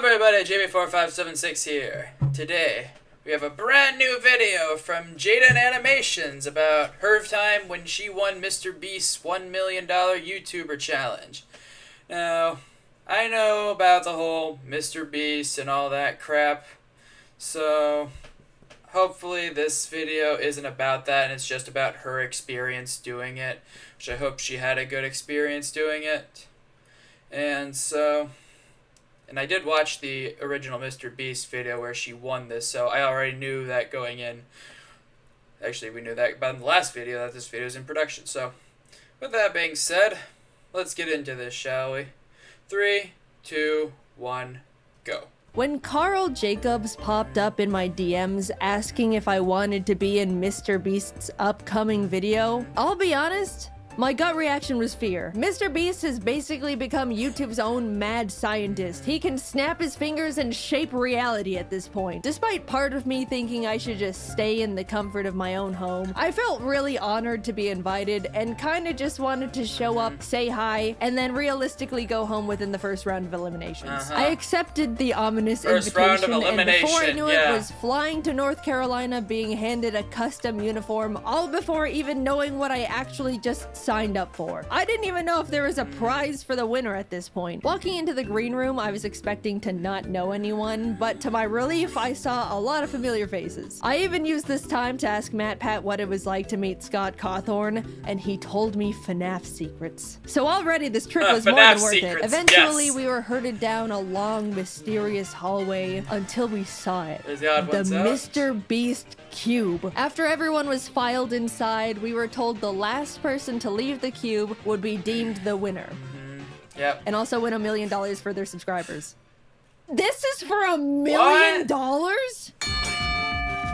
everybody, Jamie4576 here. Today, we have a brand new video from Jaden Animations about her time when she won Mr. Beast's $1 million YouTuber challenge. Now, I know about the whole Mr. Beast and all that crap, so hopefully this video isn't about that and it's just about her experience doing it, which I hope she had a good experience doing it. And I did watch the original Mr. Beast video where she won this, so I already knew that going in. Actually, we knew that about in the last video that this video is in production. So, with that being said, let's get into this, shall we? 3, 2, 1, go. When Carl Jacobs popped up in my DMs asking if I wanted to be in Mr. Beast's upcoming video, I'll be honest, my gut reaction was fear. Mr. Beast has basically become YouTube's own mad scientist. He can snap his fingers and shape reality at this point. Despite part of me thinking I should just stay in the comfort of my own home, I felt really honored to be invited and kinda just wanted to show up, say hi, and then realistically go home within the first round of eliminations. I accepted the ominous invitation, and before I knew it, was flying to North Carolina being handed a custom uniform, all before even knowing what I actually just signed up for. I didn't even know if there was a prize for the winner at this point. Walking into the green room, I was expecting to not know anyone, but to my relief, I saw a lot of familiar faces. I even used this time to ask MatPat what it was like to meet Scott Cawthorn, and he told me FNAF secrets. So already this trip was more than worth it. Eventually, we were herded down a long, mysterious hallway until we saw it. The Mr. Beast cube. After everyone was filed inside, we were told the last person to leave the cube would be deemed the winner. Yep. And also win $1 million for their subscribers. This is for $1 million?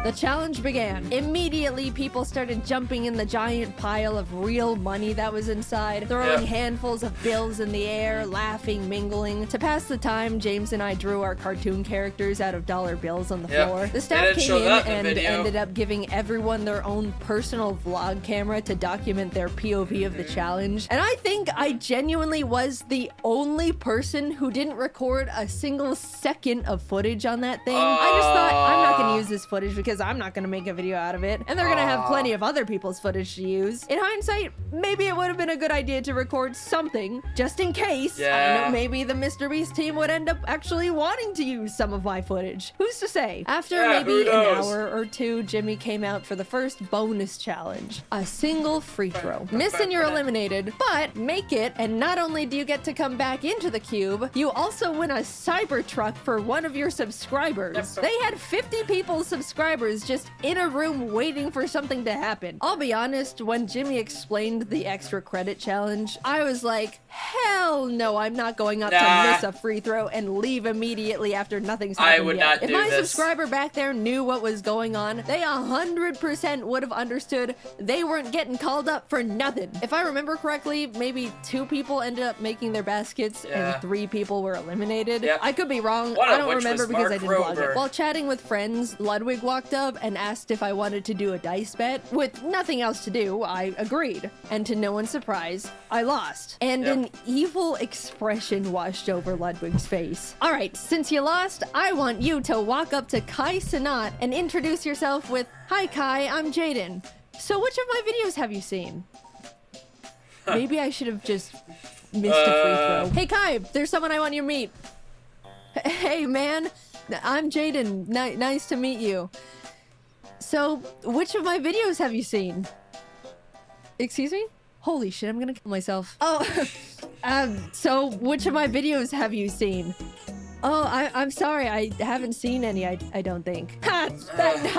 The challenge began. Immediately, people started jumping in the giant pile of real money that was inside, throwing handfuls of bills in the air, laughing, mingling. To pass the time, James and I drew our cartoon characters out of dollar bills on the floor. The staff came in and ended up giving everyone their own personal vlog camera to document their POV of the challenge. And I think I genuinely was the only person who didn't record a single second of footage on that thing. I just thought, I'm not gonna use this footage because I'm not gonna make a video out of it, and they're gonna have plenty of other people's footage to use. In hindsight, maybe it would have been a good idea to record something, just in case. I don't know, maybe the Mr. Beast team would end up actually wanting to use some of my footage. Who's to say? After maybe an hour or two, Jimmy came out for the first bonus challenge. A single free throw. Miss and you're eliminated, but make it, and not only do you get to come back into the cube, you also win a Cybertruck for one of your subscribers. They had 50 people's subscribers just in a room waiting for something to happen. I'll be honest, when Jimmy explained the extra credit challenge, I was like, hell no, I'm not going up to miss a free throw and leave immediately after nothing's happened I would yet. not do If my this. subscriber back there knew what was going on, they 100% would have understood they weren't getting called up for nothing. If I remember correctly, maybe 2 people ended up making their baskets and 3 people were eliminated. I could be wrong. I don't remember because I didn't vlog it. While chatting with friends, Ludwig walked up and asked if I wanted to do a dice bet. With nothing else to do, I agreed. And to no one's surprise, I lost. And an evil expression washed over Ludwig's face. Alright, since you lost, I want you to walk up to Kai Cenat and introduce yourself with, "Hi Kai, I'm Jaden. So which of my videos have you seen?" Maybe I should have just missed a free throw. Hey Kai, there's someone I want you to meet. Hey man, I'm Jaden. Nice to meet you. So, which of my videos have you seen? Excuse me? Holy shit, I'm gonna kill myself. Oh, so which of my videos have you seen? Oh, I'm sorry, I haven't seen any, I don't think. Ha!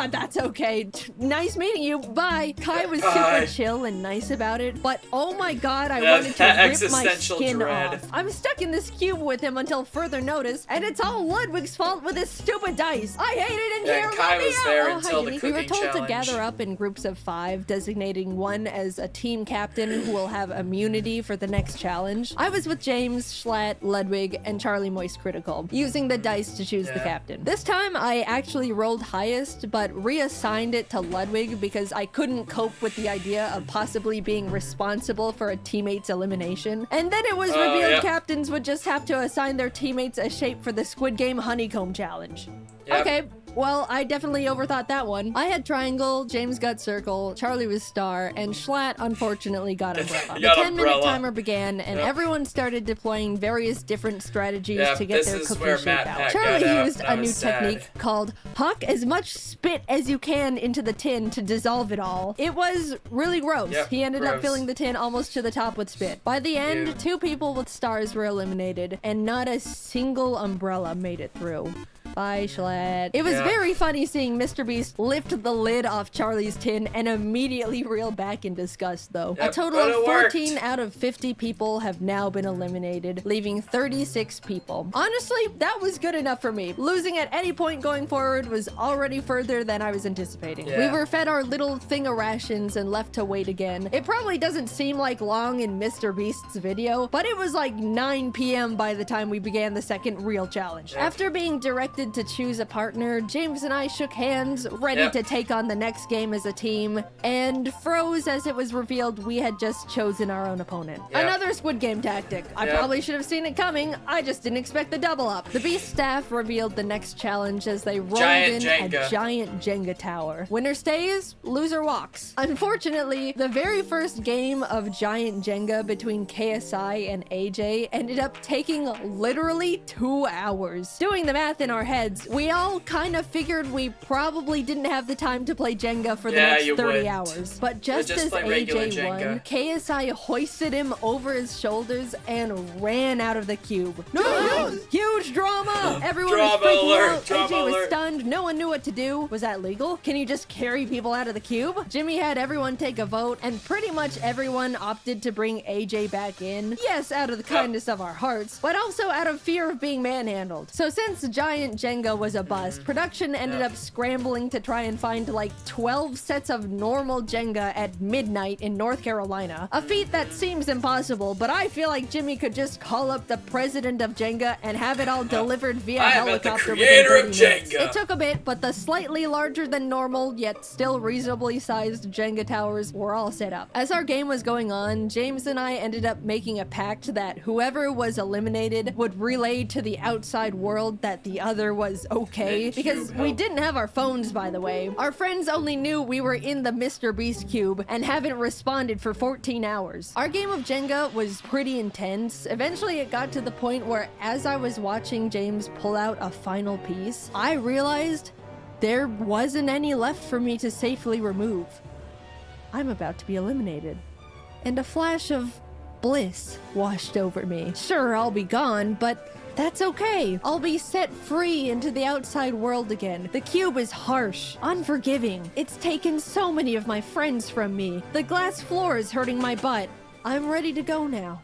That's okay. Nice meeting you, bye! Kai was super chill and nice about it, but oh my god, I wanted to rip my skin off. I'm stuck in this cube with him until further notice, and it's all Ludwig's fault with his stupid dice. I hate it in here, Kai was there until the cooking We were told challenge. to gather up in groups of 5, designating one as a team captain who will have immunity for the next challenge. I was with James, Schlatt, Ludwig, and Charlie Moist Critical. using the dice to choose the captain. This time, I actually rolled highest, but reassigned it to Ludwig because I couldn't cope with the idea of possibly being responsible for a teammate's elimination. And then it was revealed captains would just have to assign their teammates a shape for the Squid Game Honeycomb Challenge. Yep. Okay. Well, I definitely overthought that one. I had triangle, James got circle, Charlie was star, and Schlatt unfortunately got umbrella. The 10-minute timer began, and everyone started deploying various different strategies to get their cookie shape out. Charlie used a new technique called huck as much spit as you can into the tin to dissolve it all. It was really gross. He ended up filling the tin almost to the top with spit. By the end, 2 people with stars were eliminated, and not a single umbrella made it through. Bye, Schlatt. It was very funny seeing Mr. Beast lift the lid off Charlie's tin and immediately reel back in disgust, though. A total of 14 out of 50 people have now been eliminated, leaving 36 people. Honestly, that was good enough for me. Losing at any point going forward was already further than I was anticipating. We were fed our little thing of rations and left to wait again. It probably doesn't seem like long in Mr. Beast's video, but it was like 9 p.m. by the time we began the second real challenge. After being directed to choose a partner, James and I shook hands, ready to take on the next game as a team, and froze as it was revealed we had just chosen our own opponent. Another Squid Game tactic. I probably should have seen it coming. I just didn't expect the double up. The Beast staff revealed the next challenge as they rolled in a giant Jenga tower. Winner stays, loser walks. Unfortunately, the very first game of giant Jenga between KSI and AJ ended up taking literally 2 hours. Doing the math in our heads, we all kind of figured we probably didn't have the time to play Jenga for the next 30 hours. But just as AJ won, KSI hoisted him over his shoulders and ran out of the cube. No! Huge drama! Everyone was freaking out. AJ was stunned. No one knew what to do. Was that legal? Can you just carry people out of the cube? Jimmy had everyone take a vote, and pretty much everyone opted to bring AJ back in. Yes, out of the kindness of our hearts, but also out of fear of being manhandled. So since giant Jenga was a bust, production ended up scrambling to try and find like 12 sets of normal Jenga at midnight in North Carolina. A feat that seems impossible, but I feel like Jimmy could just call up the president of Jenga and have it all delivered via helicopter within 30 minutes. It took a bit, but the slightly larger than normal, yet still reasonably sized Jenga towers were all set up. As our game was going on, James and I ended up making a pact that whoever was eliminated would relay to the outside world that the other was okay, because we didn't have our phones, by the way. Our friends only knew we were in the Mr. Beast cube and haven't responded for 14 hours. Our game of Jenga was pretty intense. Eventually it got to the point where as I was watching James pull out a final piece, I realized there wasn't any left for me to safely remove. I'm about to be eliminated. And a flash of bliss washed over me. Sure, I'll be gone, but that's okay. I'll be set free into the outside world again. The cube is harsh, unforgiving. It's taken so many of my friends from me. The glass floor is hurting my butt. I'm ready to go now.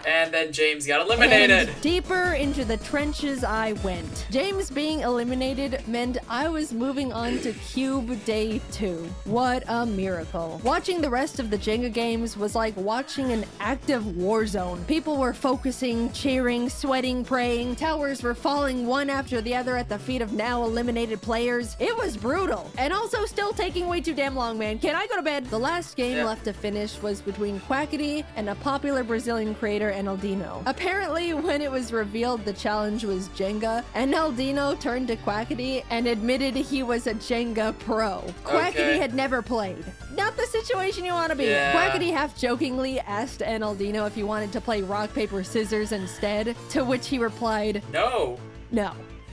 And then James got eliminated. And deeper into the trenches I went. James being eliminated meant I was moving on to Cube Day 2. What a miracle. Watching the rest of the Jenga games was like watching an active war zone. People were focusing, cheering, sweating, praying. Towers were falling one after the other at the feet of now eliminated players. It was brutal. And also still taking way too damn long, man. Can I go to bed? The last game left to finish was between Quackity and a popular Brazilian creator, Enaldino. Apparently, when it was revealed the challenge was Jenga, Enaldino turned to Quackity and admitted he was a Jenga pro. Quackity had never played. Not the situation you want to be. Quackity half-jokingly asked Enaldino if he wanted to play rock, paper, scissors instead, to which he replied, No.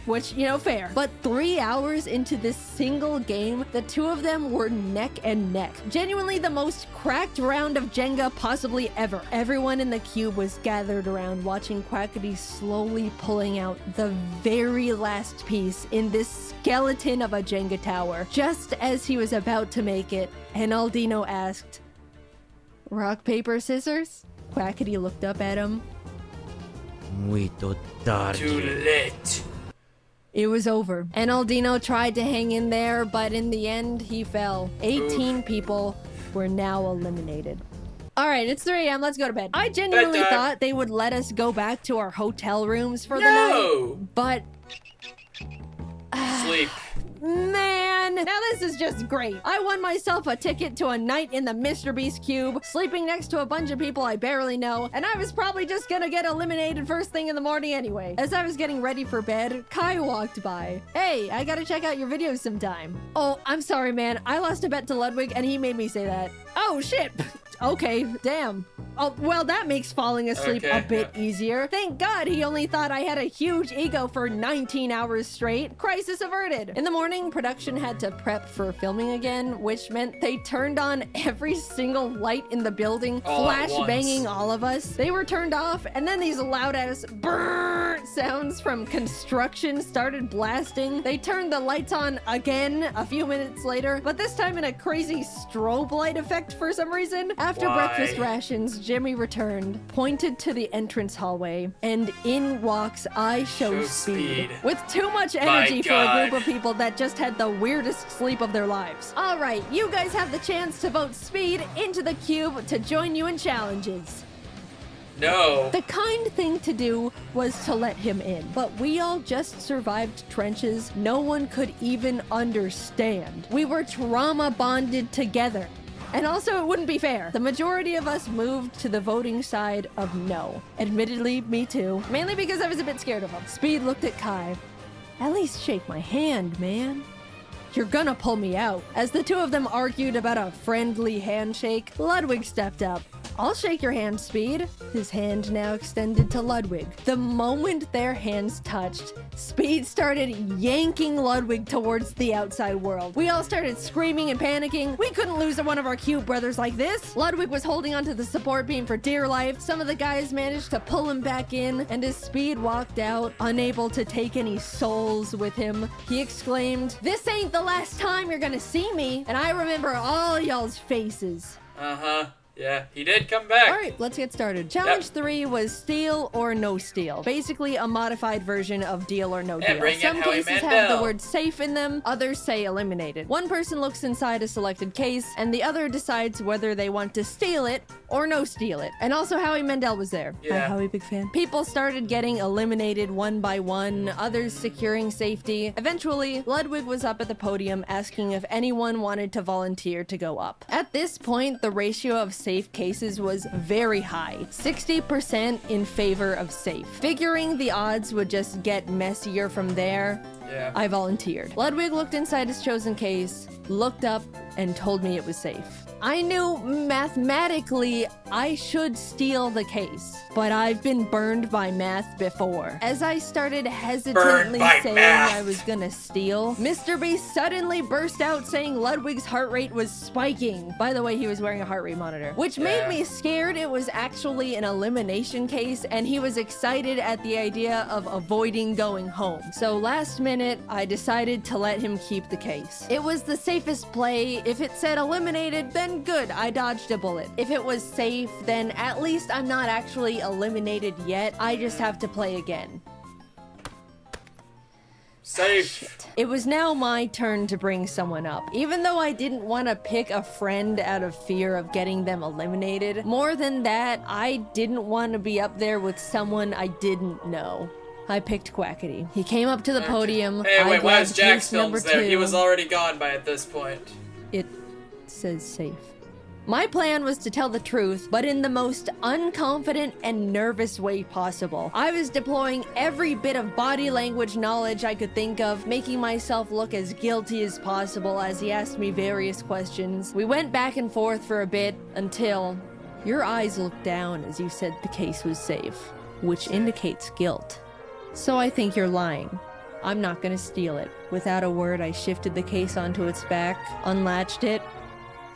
Which, you know, fair. But 3 hours into this single game, the two of them were neck and neck. Genuinely the most cracked round of Jenga possibly ever. Everyone in the cube was gathered around watching Quackity slowly pulling out the very last piece in this skeleton of a Jenga tower. Just as he was about to make it, Enaldino asked, "Rock, paper, scissors?" Quackity looked up at him. Muito tarde. Too late. It was over. Enaldino tried to hang in there, but in the end, he fell. 18 people were now eliminated. All right, it's 3 a.m. Let's go to bed. I genuinely Bedtime. thought they would let us go back to our hotel rooms for the night, but Sleep. man, now this is just great. I won myself a ticket to a night in the Mr. Beast cube, sleeping next to a bunch of people I barely know, and I was probably just gonna get eliminated first thing in the morning anyway. As I was getting ready for bed, Kai walked by. Hey, I gotta check out your videos sometime. Oh, I'm sorry, man. I lost a bet to Ludwig and he made me say that. Oh, shit. Okay, damn. Oh, well, that makes falling asleep a bit easier. Thank God he only thought I had a huge ego for 19 hours straight. Crisis averted. In the morning, production had to prep for filming again, which meant they turned on every single light in the building, flash banging all of us. They were turned off, and then these loud-ass brrrr sounds from construction started blasting. They turned the lights on again a few minutes later, but this time in a crazy strobe light effect for some reason. After breakfast rations, Jimmy returned, pointed to the entrance hallway, and in walks I Show Speed. With too much energy for a group of people that just had the weirdest sleep of their lives. All right, you guys have the chance to vote Speed into the cube to join you in challenges. No. The kind thing to do was to let him in, but we all just survived trenches no one could even understand. We were trauma bonded together. And also, it wouldn't be fair. The majority of us moved to the voting side of no. Admittedly, me too. Mainly because I was a bit scared of him. Speed looked at Kai. At least shake my hand, man. You're gonna pull me out. As the two of them argued about a friendly handshake, Ludwig stepped up. I'll shake your hand, Speed. His hand now extended to Ludwig. The moment their hands touched, Speed started yanking Ludwig towards the outside world. We all started screaming and panicking. We couldn't lose one of our cute brothers like this. Ludwig was holding onto the support beam for dear life. Some of the guys managed to pull him back in, and as Speed walked out, unable to take any souls with him, he exclaimed, "This ain't the last time you're gonna see me." And I remember all y'all's faces. Uh-huh. Yeah, he did come back. All right, let's get started. Challenge 3 was steal or no steal. Basically a modified version of deal or no deal. Some cases have the word safe in them, others say eliminated. One person looks inside a selected case, and the other decides whether they want to steal it or no steal it. And also Howie Mandel was there. Yeah. Hi, Howie, big fan. People started getting eliminated one by one, others securing safety. Eventually, Ludwig was up at the podium asking if anyone wanted to volunteer to go up. At this point, the ratio of safe cases was very high, 60% in favor of safe. Figuring the odds would just get messier from there, I volunteered. Ludwig looked inside his chosen case, looked up, and told me it was safe. I knew mathematically I should steal the case, but I've been burned by math before. As I started hesitantly saying I was gonna steal, Mr. Beast suddenly burst out saying Ludwig's heart rate was spiking. By the way, he was wearing a heart rate monitor, which made me scared it was actually an elimination case, and he was excited at the idea of avoiding going home. So last minute, I decided to let him keep the case. It was the safest play. If it said eliminated, then good, I dodged a bullet. If it was safe, then at least I'm not actually eliminated yet. I just have to play again. Safe. It was now my turn to bring someone up. Even though I didn't want to pick a friend out of fear of getting them eliminated, more than that, I didn't want to be up there with someone I didn't know. I picked Quackity. He came up to the podium. Hey, wait, why is Jack's Films there? He was already gone by at this point. It says safe. My plan was to tell the truth, but in the most unconfident and nervous way possible. I was deploying every bit of body language knowledge I could think of, making myself look as guilty as possible as he asked me various questions. We went back and forth for a bit until your eyes looked down as you said the case was safe, which indicates guilt. So I think you're lying. I'm not gonna steal it. Without a word, I shifted the case onto its back, unlatched it.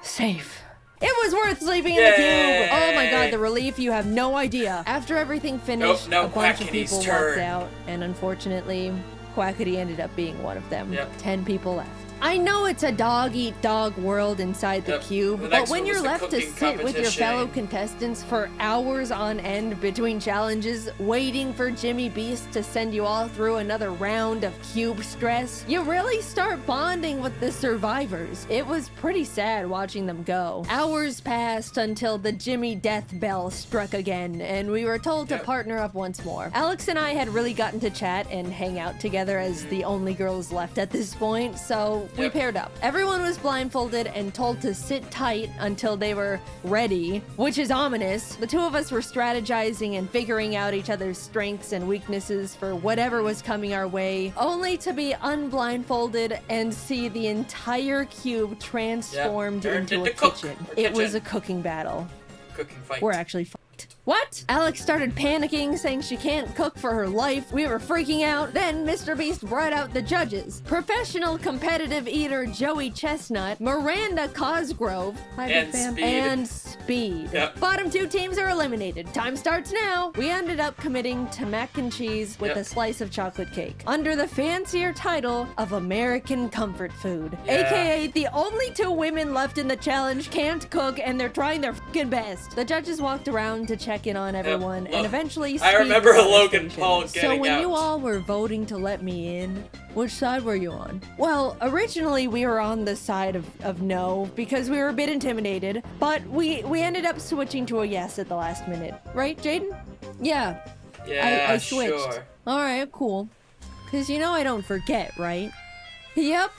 Safe. It was worth sleeping in the cube! Oh my god, the relief, you have no idea. After everything finished, a bunch of people walked out, and unfortunately, Quackity ended up being one of them. 10 people left. I know it's a dog-eat-dog world inside the cube, The but next when one you're was the left to cooking sit with your competition. fellow contestants for hours on end between challenges, waiting for Jimmy Beast to send you all through another round of cube stress, you really start bonding with the survivors. It was pretty sad watching them go. Hours passed until the Jimmy death bell struck again, and we were told to partner up once more. Alex and I had really gotten to chat and hang out together as the only girls left at this point, so we paired up. Everyone was blindfolded and told to sit tight until they were ready, which is ominous. The two of us were strategizing and figuring out each other's strengths and weaknesses for whatever was coming our way, only to be unblindfolded and see the entire cube transformed Turned into a into kitchen. or It was kitchen. a cooking battle. Cooking fight. We're actually fucked. What? Alex started panicking, saying she can't cook for her life. We were freaking out. Then Mr. Beast brought out the judges. Professional competitive eater Joey Chestnut, Miranda Cosgrove, hi, And big fan, Speed. and Speed. Yep. Bottom two teams are eliminated. Time starts now. We ended up committing to mac and cheese with a slice of chocolate cake under the fancier title of American Comfort Food, aka the only two women left in the challenge can't cook and they're trying their fucking best. The judges walked around to check in on everyone, and eventually I Speed remember was on the Logan station. Paul So getting when out. you all were voting to let me in, which side were you on? Well, originally we were on the side of no because we were a bit intimidated, but we ended up switching to a yes at the last minute. Right, Jaden? Yeah. Yeah, I switched. sure. Alright, cool. Cause you know I don't forget, right? Yep.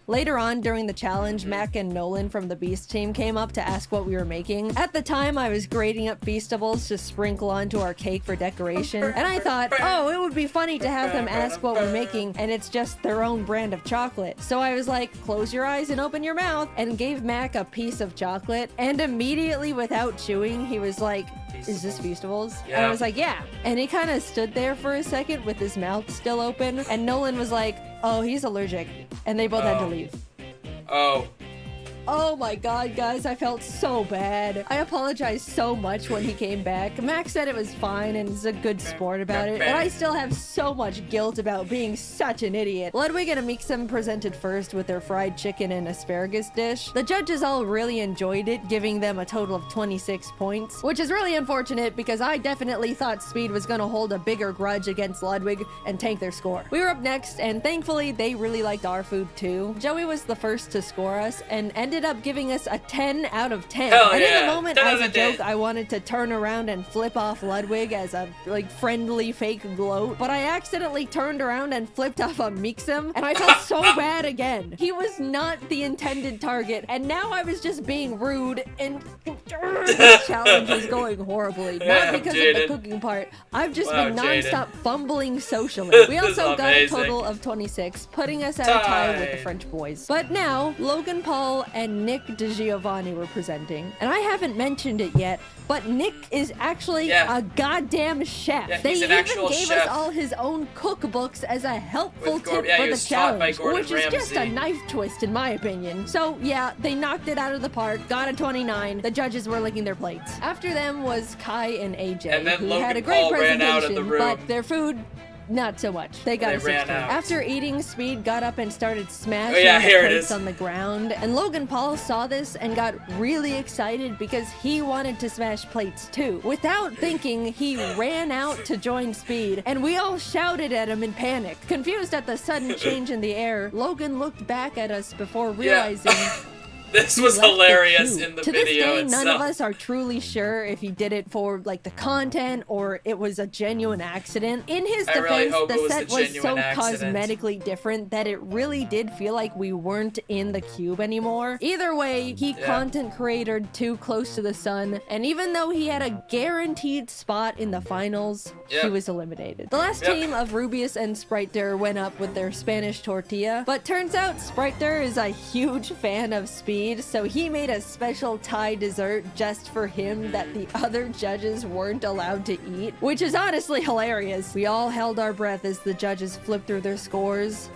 Later on during the challenge, Mac and Nolan from the Beast team came up to ask what we were making. At the time, I was grating up Feastables to sprinkle onto our cake for decoration, and I thought, oh, it would be funny to have them ask what we're making, and it's just their own brand of chocolate. So I was like, close your eyes and open your mouth, and gave Mac a piece of chocolate, and immediately without chewing, he was like, is this Feastables? And I was like, yeah. And he kind of stood there for a second with his mouth still open, and Nolan was like, oh, he's allergic. And they both had to leave. Oh. Oh my god, guys, I felt so bad. I apologized so much when he came back. Max said it was fine and is a good sport about it, and I still have so much guilt about being such an idiot. Ludwig and Amixem presented first with their fried chicken and asparagus dish. The judges all really enjoyed it, giving them a total of 26 points, which is really unfortunate because I definitely thought Speed was gonna hold a bigger grudge against Ludwig and tank their score. We were up next, and thankfully they really liked our food too. Joey was the first to score us and ended up giving us a 10 out of 10. Hell And in yeah. the moment, 10 as out a of 10. joke, I wanted to turn around and flip off Ludwig as a friendly fake gloat, but I accidentally turned around and flipped off on Mixem, and I felt so bad again. He was not the intended target, and now I was just being rude, and this challenge is going horribly. Not Damn, because of Jaden. the cooking part. I've just Wow, been Jaden. nonstop fumbling socially. We This is also got a amazing. total of 26, putting us at a tie with the Tie. French boys. But now, Logan Paul and Nick DiGiovanni were presenting. And I haven't mentioned it yet, but Nick is actually Yeah. a goddamn chef. Yeah, They he's an even actual gave chef. us all his own cookbooks as a helpful With tip yeah, for he the was taught by challenge, Gordon which is just a Ramsay. knife twist in my opinion. So yeah, they knocked it out of the park, got a 29. The judges were licking their plates. After them was Kai and AJ, And then who Logan had a great Paul ran out of the presentation, room. but their food, not so much. They got They a 16. ran out. After eating, Speed got up and started smashing yeah, the here it plates is. on the ground. And Logan Paul saw this and got really excited because he wanted to smash plates too. Without thinking, he ran out to join Speed, and we all shouted at him in panic. Confused at the sudden change in the air, Logan looked back at us before realizing This was left it hilarious too. in the to video this day, itself. none of us are truly sure if he did it for like the content or it was a genuine accident. In his I really defense, hope the it was set a was so genuine accident. cosmetically different that it really did feel like we weren't in the cube anymore. Either way, he content created too close to the sun, and even though he had a guaranteed spot in the finals, he was eliminated. The last team of Rubius and Spriter went up with their Spanish tortilla, but turns out Spriter is a huge fan of Speed, so he made a special Thai dessert just for him that the other judges weren't allowed to eat, which is honestly hilarious. We all held our breath as the judges flipped through their scores.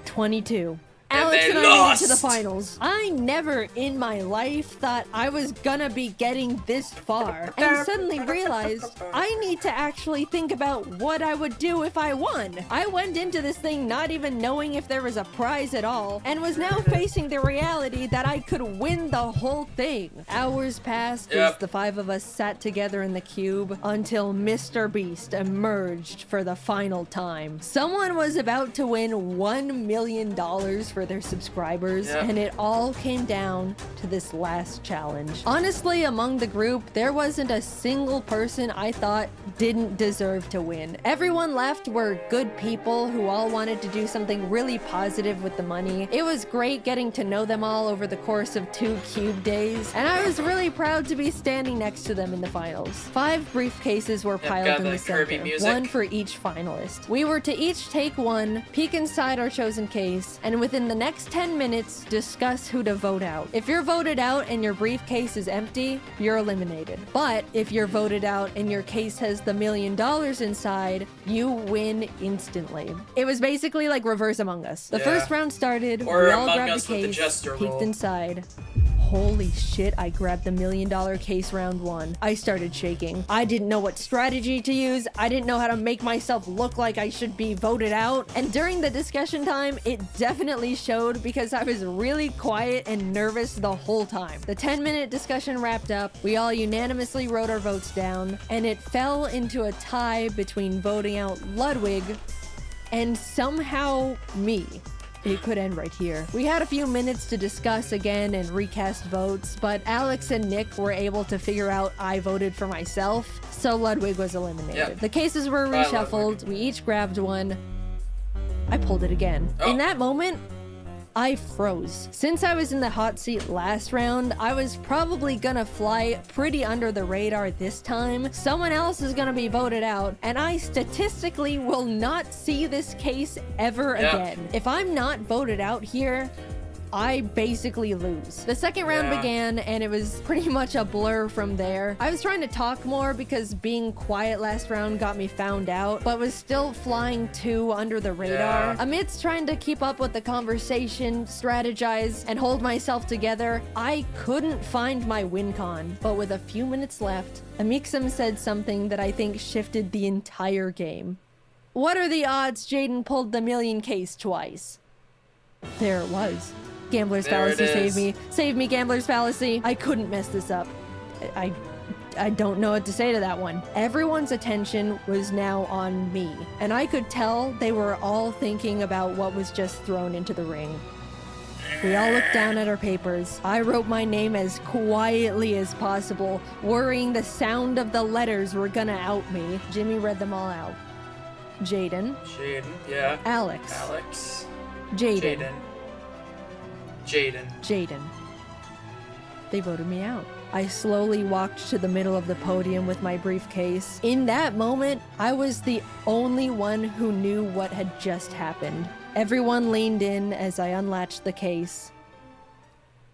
22. And Alex they and I made it lost. to the finals. I never in my life thought I was gonna be getting this far, and suddenly realized I need to actually think about what I would do if I won. I went into this thing not even knowing if there was a prize at all, and was now facing the reality that I could win the whole thing. Hours passed as the 5 of us sat together in the cube until Mr. Beast emerged for the final time. Someone was about to win $1 million for their subscribers, and it all came down to this last challenge. Honestly, among the group, there wasn't a single person I thought didn't deserve to win. Everyone left were good people who all wanted to do something really positive with the money. It was great getting to know them all over the course of 2 cube days, and I was really proud to be standing next to them in the finals. 5 briefcases were piled in the center, one for each finalist. We were to each take one, peek inside our chosen case, and within the next 10 minutes, discuss who to vote out. If you're voted out and your briefcase is empty, you're eliminated. But if you're voted out and your case has the $1 million inside, you win instantly. It was basically like reverse Among Us. The first round started, or we all Among grabbed Us a with the case, jester peeked roll. inside. Holy shit, I grabbed the $1 million case round 1. I started shaking. I didn't know what strategy to use. I didn't know how to make myself look like I should be voted out. And during the discussion time, it definitely showed because I was really quiet and nervous the whole time. The 10-minute discussion wrapped up. We all unanimously wrote our votes down, and it fell into a tie between voting out Ludwig and somehow me. It could end right here. We had a few minutes to discuss again and recast votes, but Alex and Nick were able to figure out I voted for myself, so Ludwig was eliminated. The cases were reshuffled. We each grabbed one. I pulled it again. In that moment, I froze. Since I was in the hot seat last round, I was probably gonna fly pretty under the radar this time. Someone else is gonna be voted out, and I statistically will not see this case ever again. If I'm not voted out here, I basically lose. The second round began, and it was pretty much a blur from there. I was trying to talk more because being quiet last round got me found out, but was still flying too under the radar. Amidst trying to keep up with the conversation, strategize, and hold myself together, I couldn't find my win con. But with a few minutes left, Amixem said something that I think shifted the entire game. What are the odds Jaden pulled the $1 million case twice? There it was. Gambler's Fallacy saved me. Save me, Gambler's Fallacy. I couldn't mess this up. I don't know what to say to that one. Everyone's attention was now on me, and I could tell they were all thinking about what was just thrown into the ring. We all looked down at our papers. I wrote my name as quietly as possible, worrying the sound of the letters were gonna out me. Jimmy read them all out. Jaden. Alex. Jaden. They voted me out. I slowly walked to the middle of the podium with my briefcase. In that moment, I was the only one who knew what had just happened. Everyone leaned in as I unlatched the case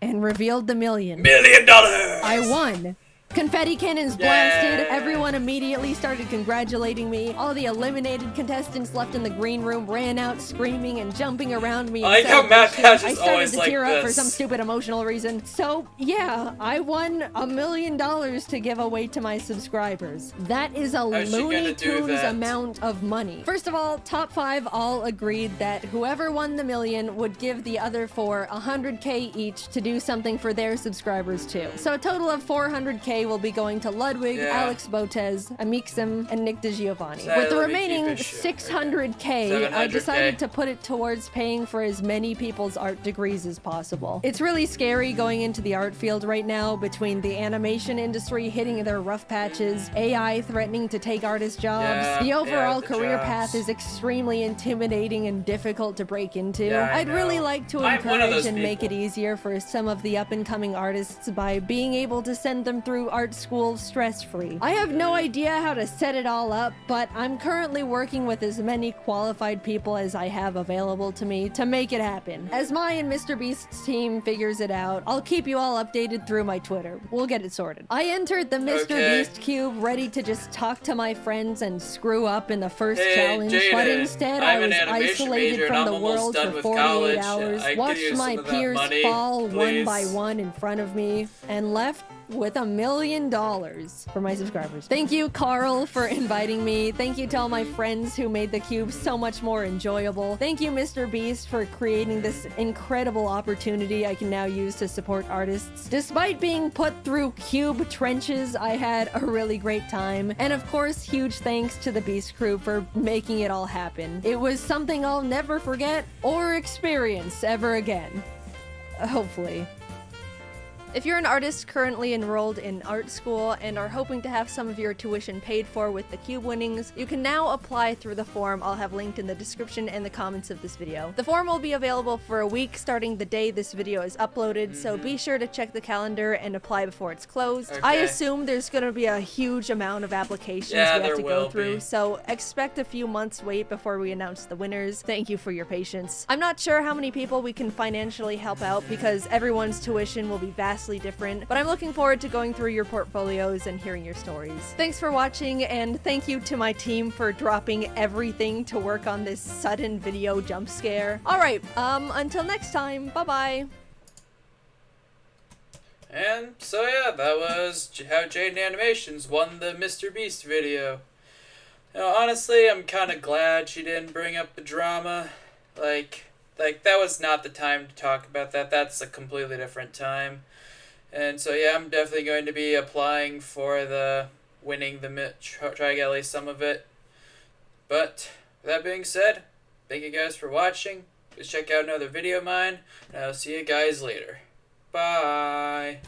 and revealed the $1 million. I won! Confetti cannons blasted. Everyone immediately started congratulating me. All the eliminated contestants left in the green room ran out screaming and jumping around me. I like how Matt Patch is I always started to like tear this. up for some stupid emotional reason. So yeah, I won $1 million to give away to my subscribers. That is a Looney Tunes amount of money. First of all, top 5 all agreed that whoever won the $1 million would give the other 4 $100K each to do something for their subscribers too. So a total of $400K will be going to Ludwig, Alex Botez, Amixem, and Nick DeGiovanni. With the remaining $600K, I decided to put it towards paying for as many people's art degrees as possible. It's really scary going into the art field right now between the animation industry hitting their rough patches, AI threatening to take artist jobs. The overall career path is extremely intimidating and difficult to break into. I'd really like to encourage and make it easier for some of the up-and-coming artists by being able to send them through art school stress-free. I have no idea how to set it all up, but I'm currently working with as many qualified people as I have available to me to make it happen. As my and Mr. Beast's team figures it out, I'll keep you all updated through my Twitter. We'll get it sorted. I entered the Mr. Beast Cube ready to just talk to my friends and screw up in the first challenge, Jaden, but instead I was isolated from the world for 48 hours, watched my peers fall one by one in front of me, and left with $1 million for my subscribers. Thank you, Carl, for inviting me. Thank you to all my friends who made the cube so much more enjoyable. Thank you, Mr. Beast, for creating this incredible opportunity I can now use to support artists. Despite being put through cube trenches, I had a really great time. And of course, huge thanks to the Beast crew for making it all happen. It was something I'll never forget or experience ever again. Hopefully. If you're an artist currently enrolled in art school and are hoping to have some of your tuition paid for with the cube winnings, you can now apply through the form I'll have linked in the description and the comments of this video. The form will be available for a week starting the day this video is uploaded, so be sure to check the calendar and apply before it's closed. Okay. I assume there's going to be a huge amount of applications we have to go through, so expect a few months wait before we announce the winners. Thank you for your patience. I'm not sure how many people we can financially help out because everyone's tuition will be vastly different, but I'm looking forward to going through your portfolios and hearing your stories. Thanks for watching, and thank you to my team for dropping everything to work on this sudden video jump scare. Alright, until next time, bye-bye. And so yeah, that was how Jaden Animations won the Mr. Beast video. Now, honestly, I'm kind of glad she didn't bring up the drama. Like that was not the time to talk about that. That's a completely different time. And so yeah, I'm definitely going to be applying for the winning the try to get at least some of it. But with that being said, thank you guys for watching. Please check out another video of mine, and I'll see you guys later. Bye.